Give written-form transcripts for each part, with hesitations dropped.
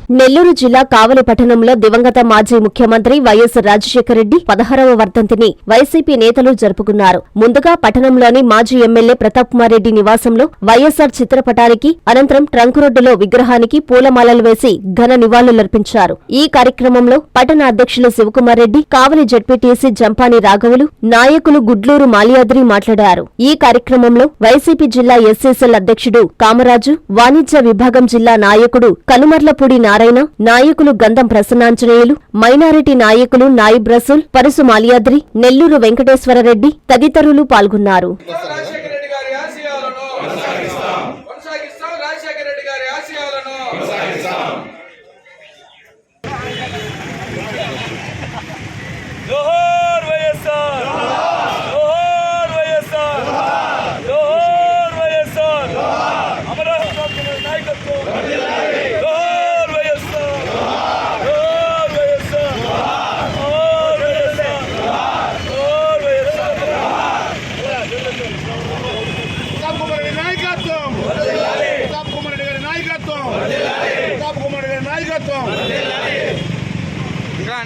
నెల్లూరు జిల్లా కావలి పట్టణంలో దివంగత మాజీ ముఖ్యమంత్రి వైఎస్ రాజశేఖర రెడ్డి 16వ వర్ధంతిని వైసీపీ నేతలు జరుపుకున్నారు. ముందుగా పట్టణంలోని మాజీ ఎమ్మెల్యే ప్రతాప్ కుమార్ రెడ్డి నివాసంలో వైఎస్సార్ చిత్రపటానికి, అనంతరం ట్రంక్ రోడ్డులో విగ్రహానికి పూలమాలలు వేసి ఘన నివాళులర్పించారు. ఈ కార్యక్రమంలో పట్టణ అధ్యక్షులు శివకుమార్ రెడ్డి, కావలి జడ్పీటీసీ జంపాని రాఘవులు, నాయకులు గుడ్లూరు మాల్యాద్రి మాట్లాడారు. ఈ కార్యక్రమంలో వైసీపీ జిల్లా ఎస్సీసీఎల్ అధ్యక్షుడు కామరాజు, వాణిజ్య విభాగం జిల్లా నాయకుడు కనుమర్లపూడి నారాయణ, నాయకులు గంధం ప్రసన్నాంజనేయులు, మైనారిటీ నాయకులు నాయిబ్ రసూల్, పరుసు మాల్యాద్రి, నెల్లూరు వెంకటేశ్వరరెడ్డి తదితరులు పాల్గొన్నారు.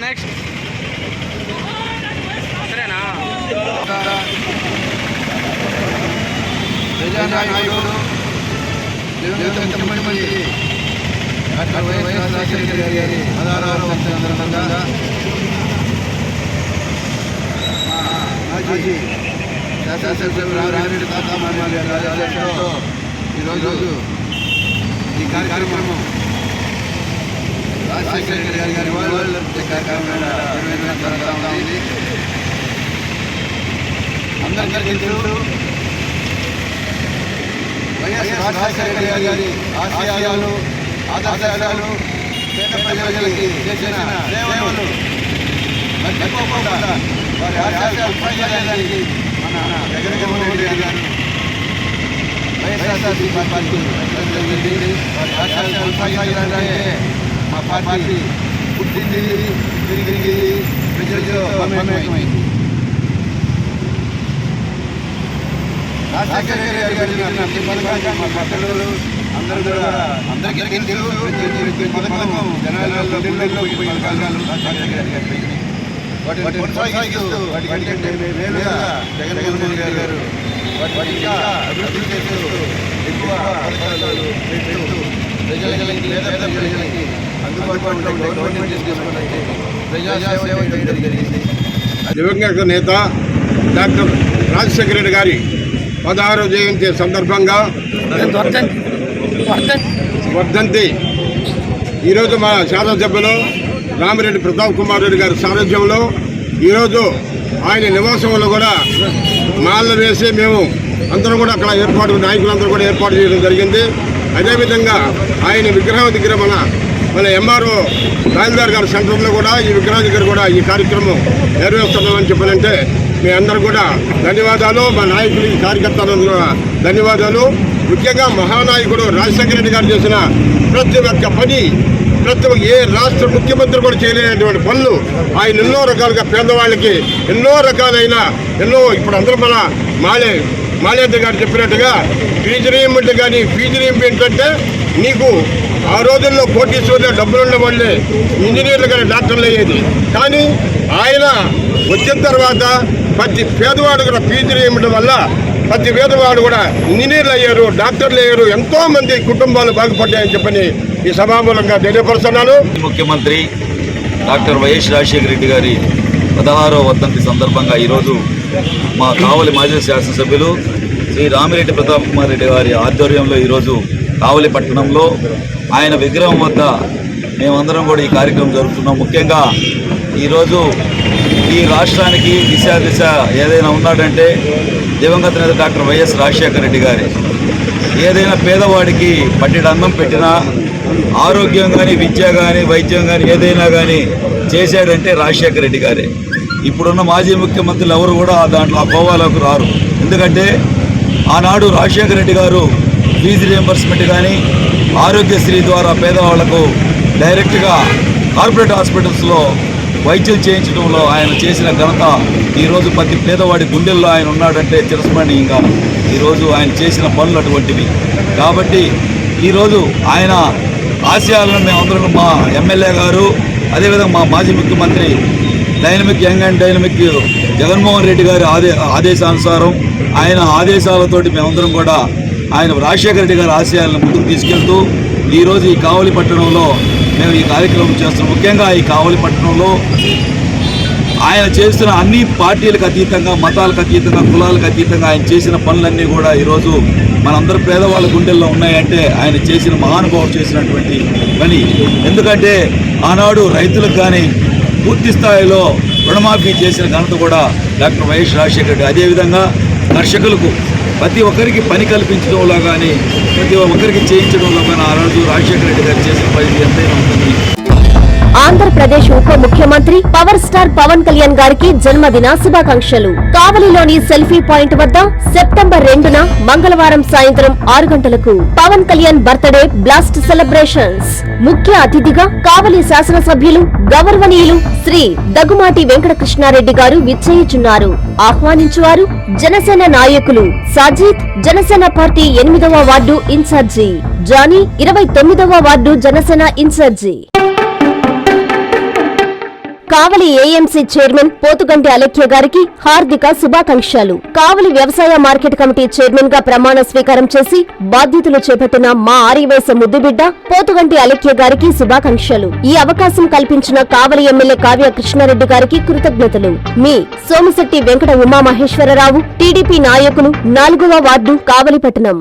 నెక్స్ట్ సరేనా ప్రజానాయకుడు ముఖ్యమంత్రి డాక్టర్ వైఎస్ రాజశేఖర గారి 16వ వర్ధంతి సందర్భంగా మాజీ శాసనసభ్యులు రామిరెడ్డి రాజశేఖరతో ఈరోజు ఈ కార్యక్రమం రాజశేఖర గారి నివాళులర్పించే కార్యక్రమం జరుగుతూ ఉంది. అందరికీ తెలుసు వైఎస్ రాజశేఖర గారి ఆశయాలు, ఆదర్శాలు పేద ప్రజలకి చేసిన సేవలు మర్చిపోకుండా వారి ఆశయాలు పనిచేయడానికి మన జగన్మోహన్ రెడ్డి గారు వైఎస్ఆర్సీపీ పార్టీ వారి ఆశయాలు పనిచేయడానికి మా పార్టీ పుట్టింది, తిరిగి ప్రజలతో మమేకమైంది. రాజశేఖర గారి మా పట్టణంలో అందరికీ తెలుసు. పథకం జనాలలో రాజశేఖర గారి వాటిని కొనసాగిస్తూ వాటికంటే మేలుగా జగన్మోహన్ రెడ్డి గారు వాటి ఇంకా అభివృద్ధి చేస్తూ ఎక్కువ పథకాలు పెడుతూ ప్రజలకి, పేద ప్రజలకి అందుబాటులో గవర్నమెంట్ తీసుకున్నట్టు ప్రజాసేవ చేయడం జరిగింది. దివంగత నేత డాక్టర్ రాజశేఖర రెడ్డి గారి 16వ జయంతి సందర్భంగా వర్ధంతి ఈరోజు మా శాసనసభ్యులు రామిరెడ్డి ప్రతాప్ కుమార్ రెడ్డి గారి సారథ్యంలో ఈరోజు ఆయన నివాసంలో కూడా మాలలు వేసి మేము అందరం కూడా అక్కడ నాయకులందరూ కూడా ఏర్పాటు చేయడం జరిగింది. అదేవిధంగా ఆయన విగ్రహం దగ్గర మన ఎంఆర్ఓ రాజుగారి గారి సెంటర్లో కూడా ఈ విగ్రహం దగ్గర కూడా ఈ కార్యక్రమం నెరవేరుస్తున్నామని చెప్పాలంటే మీ అందరూ కూడా ధన్యవాదాలు. మా నాయకులు, ఈ కార్యకర్తలకు కూడా ధన్యవాదాలు. ముఖ్యంగా మహానాయకుడు రాజశేఖర రెడ్డి గారు చేసిన ప్రతి ఒక్క పని, ఏ రాష్ట్ర ముఖ్యమంత్రి కూడా చేయలేనటువంటి పనులు ఆయన ఎన్నో రకాలుగా పేదవాళ్ళకి ఎన్నో ఇప్పుడు అందరూ మన మాల్యాద్రి గారు చెప్పినట్టుగా ఫీజు రీయింబర్స్మెంట్ కానీ ఫీజు రీయింబర్స్మెంట్ అంటే నీకు ఆ రోజుల్లో కోటీశ్వర్లు డబ్బులున్న వాళ్ళే ఇంజనీర్లు కానీ డాక్టర్లు అయ్యేది. కానీ ఆయన వచ్చిన తర్వాత ప్రతి పేదవాడు కూడా ఫీజు రీయింబర్స్మెంట్ వల్ల ప్రతి పేదవాడు కూడా ఇంజనీర్లు అయ్యారు, డాక్టర్లు అయ్యారు, ఎంతోమంది కుటుంబాలు బాగుపడ్డాయని చెప్పని ఈ సభామూలంగా తెలియపరుస్తున్నాను. ముఖ్యమంత్రి డాక్టర్ వైఎస్ రాజశేఖర రెడ్డి గారి 16వ వర్ధంతి సందర్భంగా ఈరోజు మా కావలి మాజీ శాసనసభ్యులు శ్రీ రామిరెడ్డి ప్రతాప్ కుమార్ రెడ్డి గారి ఆధ్వర్యంలో ఈరోజు కావలి పట్టణంలో ఆయన విగ్రహం వద్ద మేమందరం కూడా ఈ కార్యక్రమం జరుపుతున్నాం. ముఖ్యంగా ఈరోజు ఈ రాష్ట్రానికి దిశ ఏదైనా ఉన్నాడంటే దివంగత నేత డాక్టర్ వైఎస్ రాజశేఖర రెడ్డి గారి. ఏదైనా పేదవాడికి పట్టెడు అన్నం పెట్టినా, ఆరోగ్యం కానీ, విద్య కానీ, వైద్యం కానీ ఏదైనా కానీ చేశాడంటే రాజశేఖర రెడ్డి గారే. ఇప్పుడున్న మాజీ ముఖ్యమంత్రులు ఎవరు కూడా దాంట్లో ఆ కోవాలకు రారు. ఎందుకంటే ఆనాడు రాజశేఖర రెడ్డి గారు ఫీజు రియంబర్స్మెంట్ కానీ, ఆరోగ్యశ్రీ ద్వారా పేదవాళ్లకు డైరెక్ట్గా కార్పొరేట్ హాస్పిటల్స్లో వైద్యం చేయించడంలో ఆయన చేసిన ఘనత ఈరోజు ప్రతి పేదవాడి గుండెల్లో ఆయన ఉన్నాడంటే చిరస్మరణీయంగా ఈరోజు ఆయన చేసిన పనులు అటువంటివి. కాబట్టి ఈరోజు ఆయన ఆశయాలను మేమందరం మా ఎమ్మెల్యే గారు, అదేవిధంగా మా మాజీ ముఖ్యమంత్రి dynamic young and dynamic Jaganmohan Reddy గారి ఆదేశానుసారం ఆయన ఆదేశాలతోటి మేమందరం కూడా ఆయన రాజశేఖర రెడ్డి గారి ఆశయాలను ముందుకు తీసుకెళ్తూ ఈరోజు ఈ కావలి పట్టణంలో మేము ఈ కార్యక్రమం చేస్తున్నాం. ముఖ్యంగా ఈ కావలి పట్టణంలో ఆయన చేస్తున్న అన్ని పార్టీలకు అతీతంగా, మతాలకు అతీతంగా, కులాలకు అతీతంగా ఆయన చేసిన పనులన్నీ కూడా ఈరోజు మనందరూ పేదవాళ్ళ గుండెల్లో ఉన్నాయంటే ఆయన చేసిన మహానుభావుడు చేసినటువంటి పని. ఎందుకంటే ఆనాడు రైతులకు కానీ పూర్తి స్థాయిలో రుణమాఫీ చేసిన ఘనత కూడా డాక్టర్ వైఎస్ రాజశేఖర రెడ్డి. అదేవిధంగా కర్షకులకు ప్రతి ఒక్కరికి పని కల్పించడంలో కానీ, ప్రతి ఒక్కరికి చేయించడంలో కానీ ఆ రోజు రాజశేఖర రెడ్డి గారు చేసిన పని ఎంతైనా ఉంటుంది. ఆంధ్రప్రదేశ్ ఉప ముఖ్యమంత్రి పవర్ స్టార్ పవన్ కళ్యాణ్ గారికి జన్మదిన శుభాకాంక్షలు. కావలిలోని సెల్ఫీ పాయింట్ వద్ద సెప్టెంబర్ 2న మంగళవారం సాయంత్రం 6 గంటలకు Pawan Kalyan birthday blast celebrations. ముఖ్య అతిథిగా కావలి శాసనసభ్యులు గౌరవనీయులు శ్రీ దగ్గుమాటి వెంకటకృష్ణారెడ్డి గారు విచ్చేయుచున్నారు. ఆహ్వానించువారు జనసేన నాయకులు సాజిద్, జనసేన పార్టీ 8వ వార్డు ఇన్ఛార్జి జానీ, 29వ ward Janasena in charge. Kavali AMC chairman Pothuganti Alekhya గారికి హార్దిక శుభాకాంక్షలు. కావలి వ్యవసాయ మార్కెట్ కమిటీ చైర్మన్ గా ప్రమాణ స్వీకారం చేసి బాధ్యతలు చేపట్టిన మా ఆర్యవైస ముద్దుబిడ్డ పోతుగంటి అలెఖ్య గారికి శుభాకాంక్షలు. ఈ అవకాశం కల్పించిన కావలి ఎమ్మెల్యే కావ్య కృష్ణారెడ్డి గారికి కృతజ్ఞతలు. మీ సోమిశెట్టి వెంకట ఉమామహేశ్వరరావు, టీడీపీ నాయకులు, 4వ వార్డు, కావలిపట్టణం.